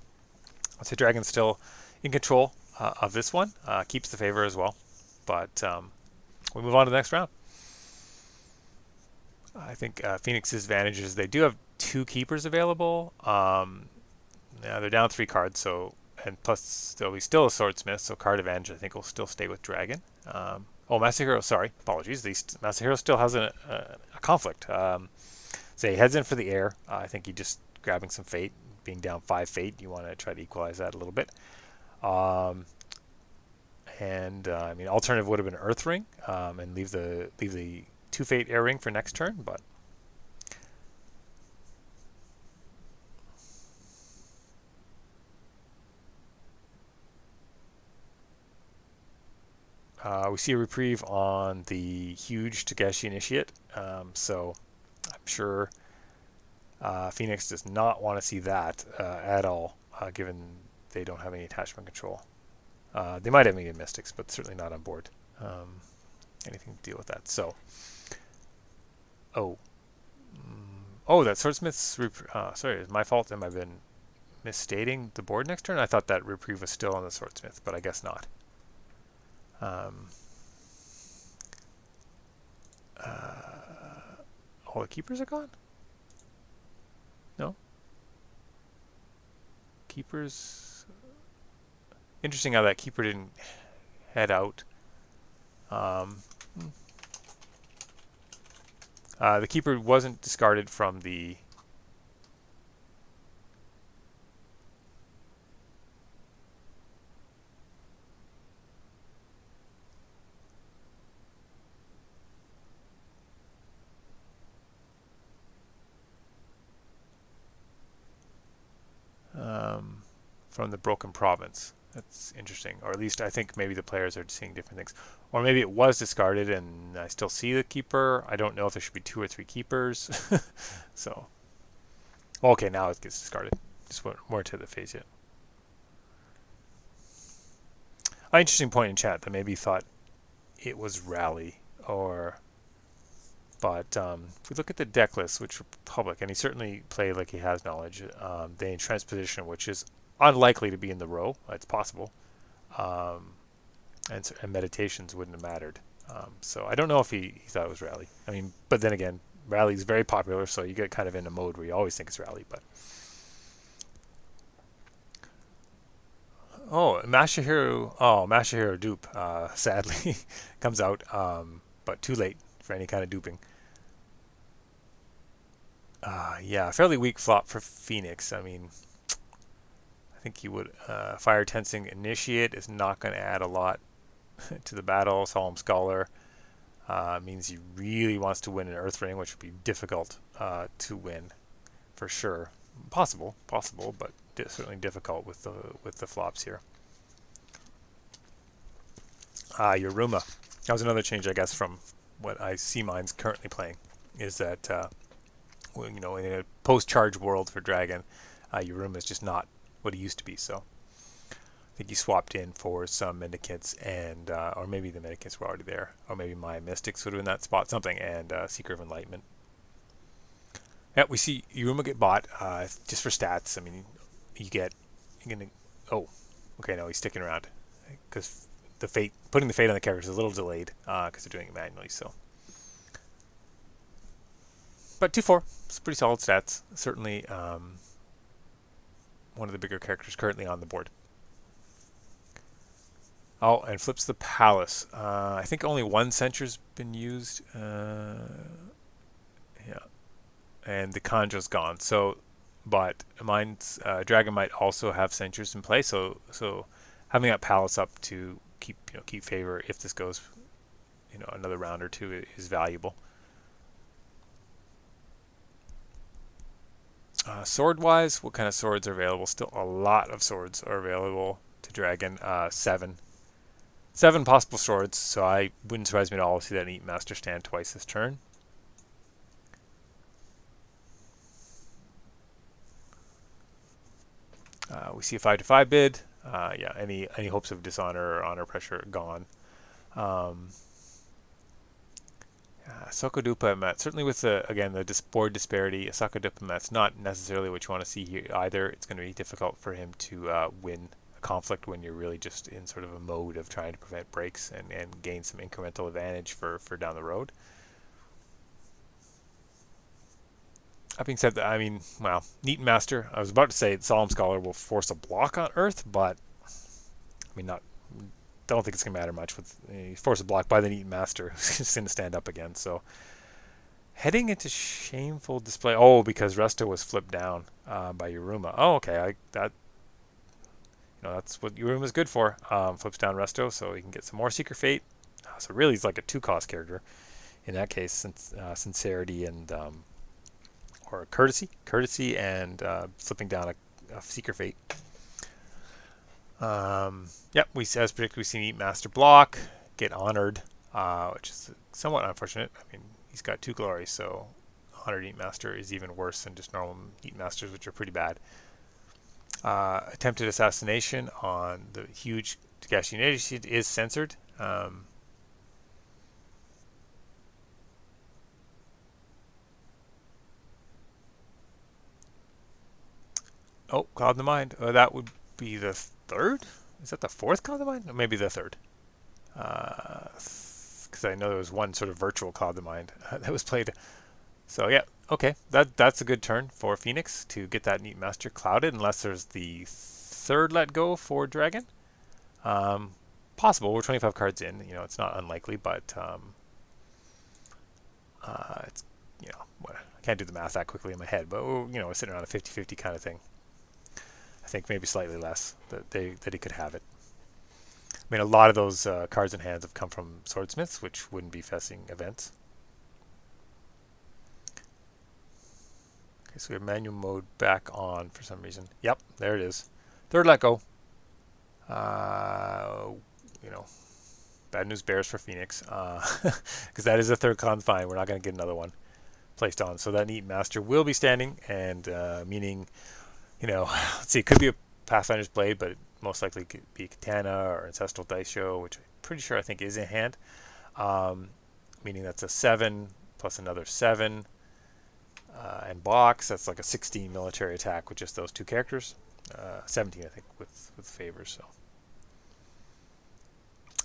I'd say Dragon's still in control of this one. Keeps the favor as well. But we move on to the next round. I think Phoenix's advantage is they do have 2 keepers available. They're down 3 cards, and plus there'll be still a swordsmith, so card advantage I think will still stay with Dragon. Master Hero, sorry, apologies. Master Hero still has a conflict. So he heads in for the air. I think he just grabbing some fate, being down 5 fate. You want to try to equalize that a little bit. I mean, alternative would have been Earth Ring and leave the 2 fate air ring for next turn, but. We see a reprieve on the huge Takeshi Initiate, so I'm sure Phoenix does not want to see that at all, given they don't have any attachment control. They might have any Mystics, but certainly not on board. Anything to deal with that. So, that Swordsmith's sorry, it's my fault. Am I been misstating the board next turn? I thought that reprieve was still on the Swordsmith, but I guess not. All the keepers are gone? No? Keepers... Interesting how that keeper didn't head out. The keeper wasn't discarded from the... from the Broken Province. That's interesting. Or at least I think maybe the players are seeing different things. Or maybe it was discarded and I still see the keeper. I don't know if there should be 2 or 3 keepers. So, okay, now it gets discarded. Just more to the phase yet. An interesting point in chat that maybe you thought it was Rally or... But if we look at the deck list, which are public, and he certainly played like he has knowledge, the Transposition, which is unlikely to be in the row. It's possible. and meditations wouldn't have mattered. So I don't know if he thought it was rally. I mean, but then again, rally is very popular, so you get kind of in a mode where you always think it's rally. But Masahiro dupe, sadly, comes out, but too late for any kind of duping. Yeah, fairly weak flop for Phoenix. I mean, I think he would. Fire Tensing Initiate is not going to add a lot to the battle. Solemn Scholar means he really wants to win an Earth Ring, which would be difficult to win for sure. Possible, but certainly difficult with the flops here. Yoruma. That was another change, I guess, from what I see mine's currently playing. Is that in a post-charge world for Dragon, Yoruma is just not what he used to be. So I think he swapped in for some Mendicants, and or maybe the Mendicants were already there, or maybe my Mystics would have been in that spot, something, and Seeker of Enlightenment. Yeah, we see Yoruma get bought just for stats. I mean, you're gonna. Oh, okay, no, he's sticking around because putting the fate on the characters is a little delayed because they're doing it manually. So, but 2-4, it's pretty solid stats. Certainly one of the bigger characters currently on the board. Oh, and flips the Palace. I think only one Censure's been used. Yeah, and the Conjure's gone. So, but mine's Dragon might also have Censures in play. So having that Palace up to keep favor if this goes another round or two is valuable. Sword wise, what kind of swords are available? Still a lot of swords are available to Dragon. 7 possible swords, so I wouldn't surprise me at all to see that Neat Master stand twice this turn. We see a 5-5 bid. Yeah, any hopes of dishonor or honor pressure are gone. Soko Diplomat, certainly with the board disparity, Soko Diplomat's not necessarily what you want to see here either. It's going to be difficult for him to win a conflict when you're really just in sort of a mode of trying to prevent breaks and gain some incremental advantage for down the road. That being said, I mean, well, Neat Master, I was about to say Solemn Scholar will force a block on Earth, but I mean, don't think it's going to matter much with force a block by the Neat Master who's just going to stand up again. So heading into Shameful Display. Oh, because Resto was flipped down by Yoruma. Oh, okay. That's what Yoruma's good for. Flips down Resto so he can get some more Secret Fate. So really he's like a 2-cost character in that case, since Sincerity and or Courtesy and flipping down a Secret Fate. Yep, as predicted, we see Neat Master block, get honored, which is somewhat unfortunate. I mean, he's got 2 glories, so honored Neat Master is even worse than just normal Neat Masters, which are pretty bad. Attempted assassination on the huge Tagashi Neji is censored. Oh, Cloud in the Mind. That would be the 3rd? Is that the 4th Cloud in the Mind? Or maybe the 3rd. Because I know there was one sort of virtual Cloud in the Mind that was played. So yeah, okay. That's a good turn for Phoenix to get that Neat Master clouded, unless there's the 3rd let go for Dragon. Possible. We're 25 cards in. It's not unlikely, but it's I can't do the math that quickly in my head. But we're sitting around a 50-50 kind of thing. I think maybe slightly less that he could have it. I mean, a lot of those cards in hands have come from Swordsmiths, which wouldn't be fessing events. Okay, so we have manual mode back on for some reason. Yep, there it is. 3rd let go. Bad news bears for Phoenix, because that is a 3rd confine. We're not going to get another one placed on. So that Neat Master will be standing, and meaning, let's see, it could be a Pathfinder's Blade, but it most likely could be Katana or Ancestral Dice Show, which I'm pretty sure I think is in hand. Meaning that's a 7 plus another 7, and box. That's like a 16 military attack with just those 2 characters. 17, I think, with favors.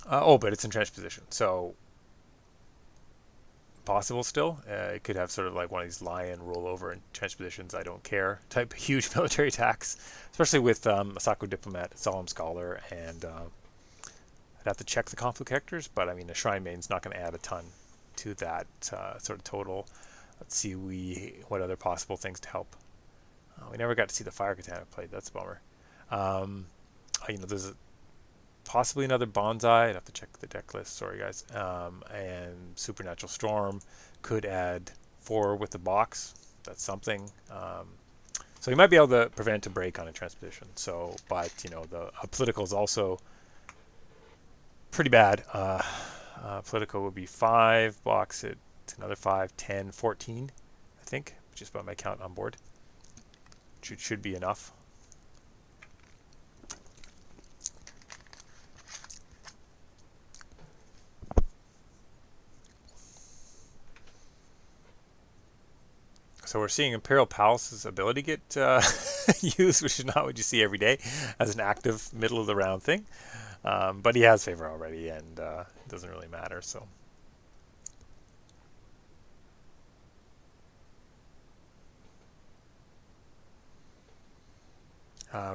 So Oh, but it's entrenched position, so possible still. It could have sort of like one of these lion rollover entrenched positions, I don't care type huge military attacks, especially with Asako Diplomat, Solemn Scholar, and I'd have to check the conflict characters, but I mean, a Shrine Maiden's not going to add a ton to that sort of total. Let's see what other possible things to help. We never got to see the Fire Katana played. That's a bummer. There's possibly another Bonsai. I'd have to check the deck list. Sorry, guys. And Supernatural Storm could add 4 with the box. That's something. So you might be able to prevent a break on a transposition. So, but the political is also pretty bad. Political would be 5, box it, another 5, 10, 14, I think, just by my count on board. Should be enough. So we're seeing Imperial Palace's ability get used, which is not what you see every day, as an active middle of the round thing. But he has favor already, and it doesn't really matter. So.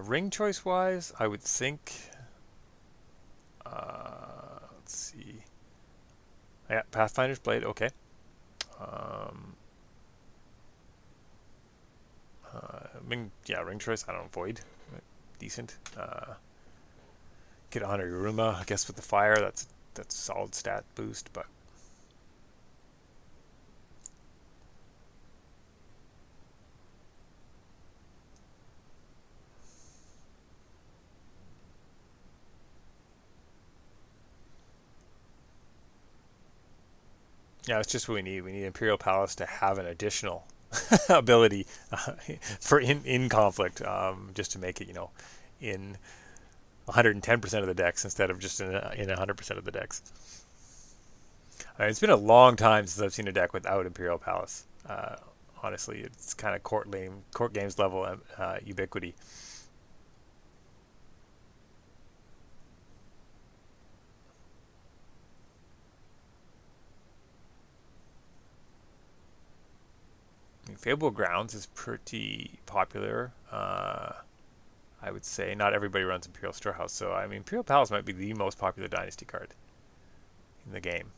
Ring choice wise, I would think. Let's see. Yeah, Pathfinder's Blade. Okay. Ring choice. I don't know. Void. Decent. Get Honor Yoruma, I guess, with the fire. That's solid stat boost, but. Yeah, it's just what we need. We need Imperial Palace to have an additional ability for in conflict, just to make it, in 110% of the decks instead of just in 100% of the decks. It's been a long time since I've seen a deck without Imperial Palace. Honestly, it's kind of court games level ubiquity. Fable Grounds is pretty popular. I would say not everybody runs Imperial Storehouse, so I mean Imperial Palace might be the most popular Dynasty card in the game.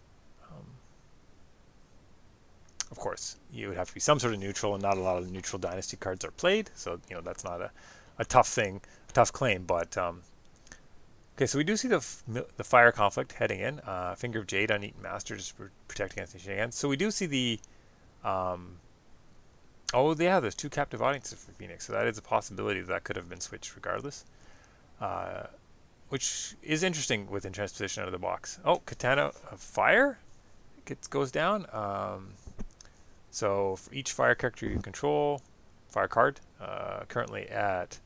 Of course, you would have to be some sort of neutral, and not a lot of neutral Dynasty cards are played, so that's not a tough thing, a tough claim. But okay, so we do see the fire conflict heading in. Finger of Jade on Eaton Master just protect against the shenanigans. So we do see the oh, yeah, there's 2 captive audiences for Phoenix, so that is a possibility that could have been switched regardless. Which is interesting with transposition out of the box. Oh, Katana of Fire goes down. So for each fire character you control, fire card, currently at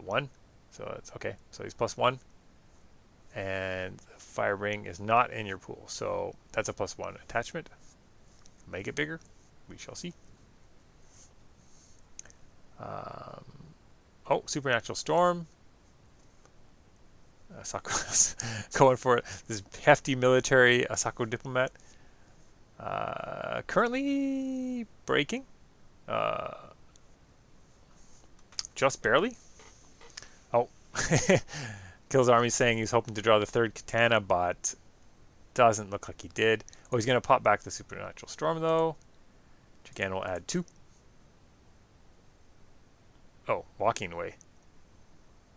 1. So that's okay. So he's +1. And the fire ring is not in your pool. So that's a +1 attachment. Make it bigger. We shall see. Oh, Supernatural Storm. Asako going for it. This hefty military Asako Diplomat. Currently breaking. Just barely. Oh. Kills Army saying he's hoping to draw the 3rd Katana, but doesn't look like he did. Oh, he's going to pop back the Supernatural Storm, though. Which again will add 2. Oh, walking away.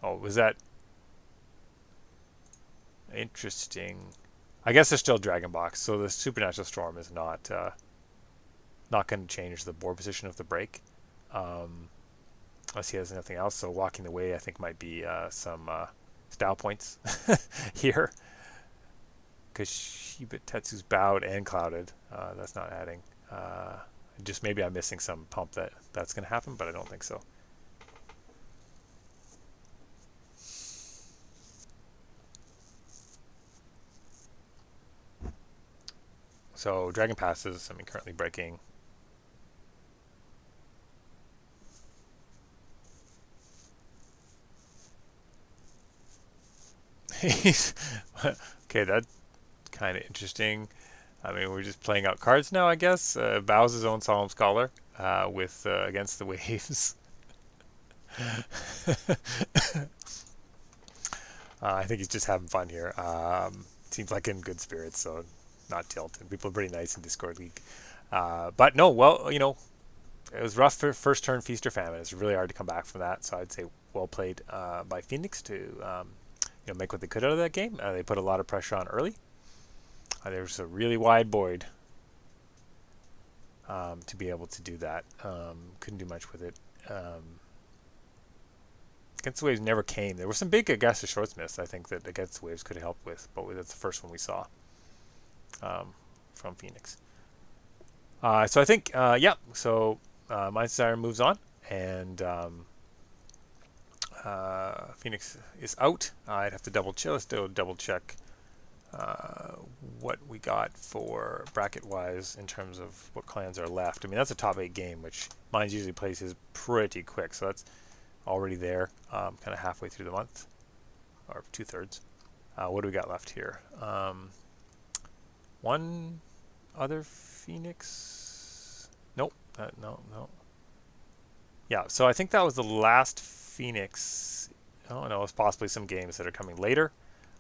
Oh, was that interesting? I guess there's still Dragon Box, so the Supernatural Storm is not going to change the board position of the break, unless he has nothing else. So walking away, I think, might be some style points here, because Shibatetsu's bowed and clouded. That's not adding. Just maybe I'm missing some pump that's going to happen, but I don't think so. So Dragon passes, currently breaking. Okay, that's kind of interesting. I mean, we're just playing out cards now, I guess. Bows his own Solemn Scholar with against the waves. I think he's just having fun here. Seems like in good spirits, so not tilted. People are pretty nice in Discord League. But no, well, it was rough for first turn feast or famine. It's really hard to come back from that. So I'd say well played by Phoenix to make what they could out of that game. They put a lot of pressure on early. There was a really wide board to be able to do that. Couldn't do much with it. Against the Waves never came. There were some big aggressive shortsmiths, I think, that Against the Waves could have helped with, but that's the first one we saw from Phoenix. So I think, yeah, so MindsDesire moves on, and Phoenix is out. I'd have to double check what we got for bracket-wise in terms of what clans are left. I mean, that's a top 8 game, which Minds usually plays his pretty quick, so that's already there, kind of halfway through the month, or 2/3. What do we got left here? One other Phoenix? Nope. No. Yeah, so I think that was the last Phoenix. Oh no, it's possibly some games that are coming later.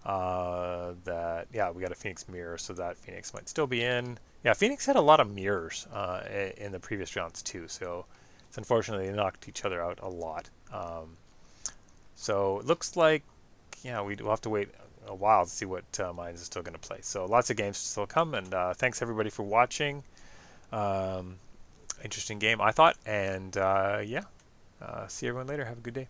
Yeah, we got a Phoenix mirror, so that Phoenix might still be in. Yeah, Phoenix had a lot of mirrors in the previous rounds too, so it's unfortunately they knocked each other out a lot. So it looks like, yeah, we'll have to wait a while to see what Minds is still going to play. So lots of games still come, and thanks everybody for watching. Interesting game, I thought, and yeah, see everyone later. Have a good day.